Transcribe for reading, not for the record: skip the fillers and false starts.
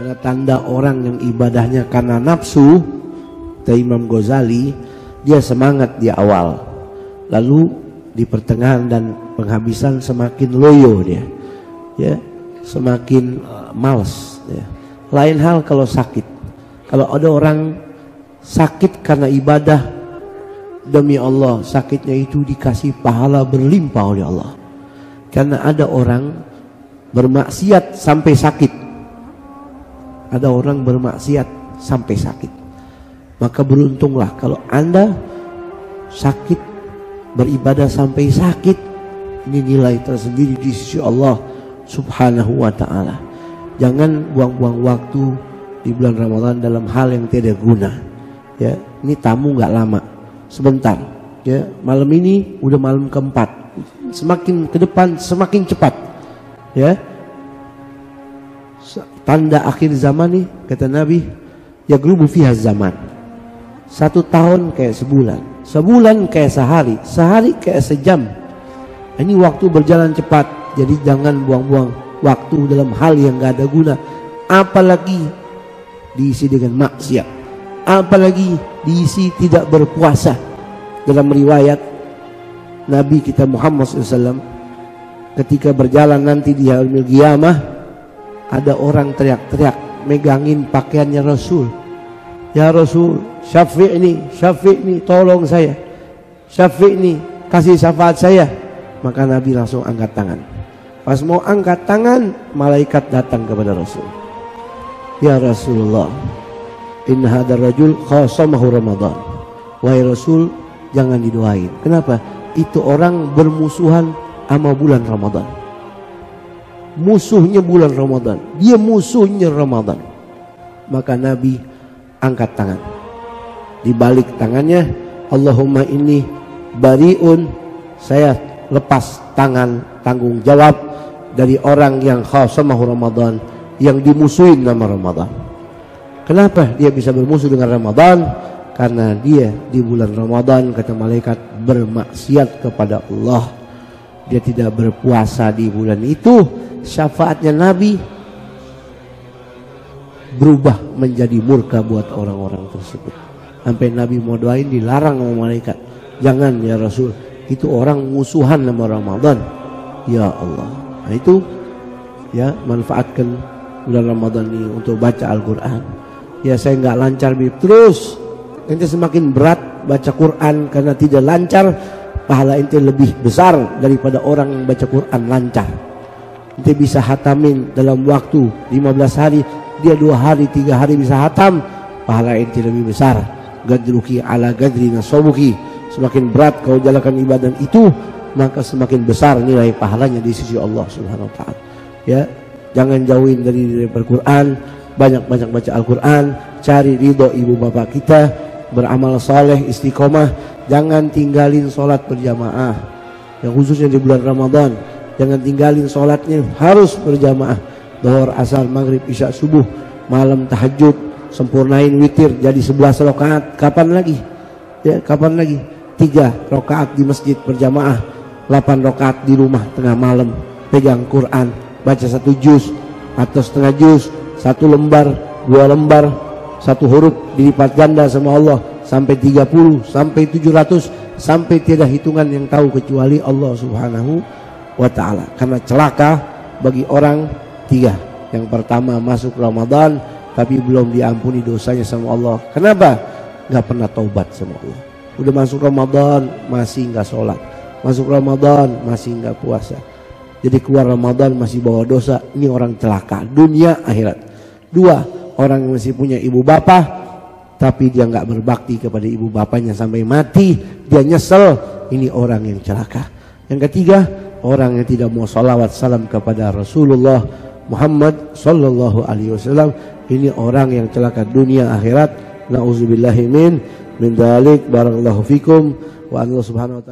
Karena tanda orang yang ibadahnya karena nafsu, kata Imam Ghazali, dia semangat di awal, lalu di pertengahan dan penghabisan semakin loyo dia, ya, semakin malas. Ya. Lain hal kalau sakit. Kalau ada orang sakit karena ibadah, demi Allah sakitnya itu dikasih pahala berlimpah oleh Allah. Karena ada orang bermaksiat sampai sakit. Ada orang bermaksiat sampai sakit. Maka beruntunglah kalau Anda sakit, beribadah sampai sakit. Ini nilai tersendiri di sisi Allah Subhanahu wa ta'ala. Jangan buang-buang waktu di bulan Ramadan dalam hal yang tidak guna. Ya, ini tamu nggak lama, sebentar. Ya, malam ini udah malam keempat. Semakin ke depan semakin cepat. Ya, tanda akhir zaman nih, kata Nabi, yaglubu fiha zaman. 1 tahun kayak sebulan, sebulan kayak sehari, sehari kayak sejam. Ini waktu berjalan cepat. Jadi jangan buang-buang waktu dalam hal yang gak ada guna. Apalagi diisi dengan maksiat, apalagi diisi tidak berpuasa. Dalam riwayat Nabi kita Muhammad SAW, ketika berjalan nanti di yaumil qiyamah, ada orang teriak-teriak megangin pakaiannya Rasul. Ya Rasul, syafi'ni, tolong saya. Syafi'ni, kasih syafaat saya. Maka Nabi langsung angkat tangan. Pas mau angkat tangan, malaikat datang kepada Rasul. Ya Rasulullah, inna hadar rajul khasamahu Ramadan. Wahai Rasul, jangan didoain. Kenapa? Itu orang bermusuhan sama bulan Ramadan. Musuhnya bulan Ramadan, dia musuhnya Ramadan. Maka Nabi angkat tangan. Di balik tangannya, Allahumma inni bariun, saya lepas tangan tanggung jawab dari orang yang khasamahu Ramadan, yang dimusuhin nama Ramadan. Kenapa dia bisa bermusuh dengan Ramadan? Karena dia di bulan Ramadan, kata malaikat, bermaksiat kepada Allah. Dia tidak berpuasa di bulan itu. Syafaatnya Nabi berubah menjadi murka buat orang-orang tersebut. Sampai Nabi mau doain dilarang sama malaikat. Jangan ya Rasul, itu orang musuhan sama Ramadan. Ya Allah. Nah itu ya, manfaatkan bulan Ramadan ini untuk baca Al-Quran. Ya saya nggak lancar terus, ente semakin berat baca Quran karena tidak lancar. Pahala ente lebih besar daripada orang yang baca Quran lancar. Ente bisa hatamin dalam waktu 15 hari, dia 2 hari 3 hari bisa hatam, pahala ente lebih besar. Gadruki ala gadri nasobuki. Semakin berat kau jalankan ibadah itu, maka semakin besar nilai pahalanya di sisi Allah Subhanahu wa ta'ala. Ya, jangan jauhin dari Al-Quran, banyak-banyak baca Al-Quran, cari ridho ibu bapak kita, beramal saleh, istiqomah. Jangan tinggalin sholat berjamaah, yang khususnya di bulan Ramadan. Jangan tinggalin sholatnya, harus berjamaah. Dhuhr, asar, maghrib, isya, subuh, malam tahajud, sempurnain witir jadi 11 rakaat. Kapan lagi? Ya, kapan lagi? 3 rakaat di masjid berjamaah, 8 rakaat di rumah tengah malam. Pegang Quran, baca 1 juz atau setengah juz, 1 lembar, 2 lembar, 1 huruf dilipat ganda sama Allah sampai 30, sampai 700, sampai tiada hitungan yang tahu kecuali Allah Subhanahu wa ta'ala. Karena celaka bagi orang 3. Yang pertama, masuk Ramadan tapi belum diampuni dosanya sama Allah. Kenapa? Gak pernah taubat sama Allah. Udah masuk Ramadan masih gak sholat, masuk Ramadan masih gak puasa, jadi keluar Ramadan masih bawa dosa. Ini orang celaka dunia akhirat. 2, orang yang masih punya ibu bapak tapi dia gak berbakti kepada ibu bapaknya sampai mati, dia nyesel. Ini orang yang celaka. Yang ketiga, orang yang tidak mau salawat salam kepada Rasulullah Muhammad sallallahu alaihi wasallam. Ini orang yang celaka dunia akhirat. Na'udzubillahi min dzalik. Barakallahu fikum wa Allah subhanahu wa ta'ala.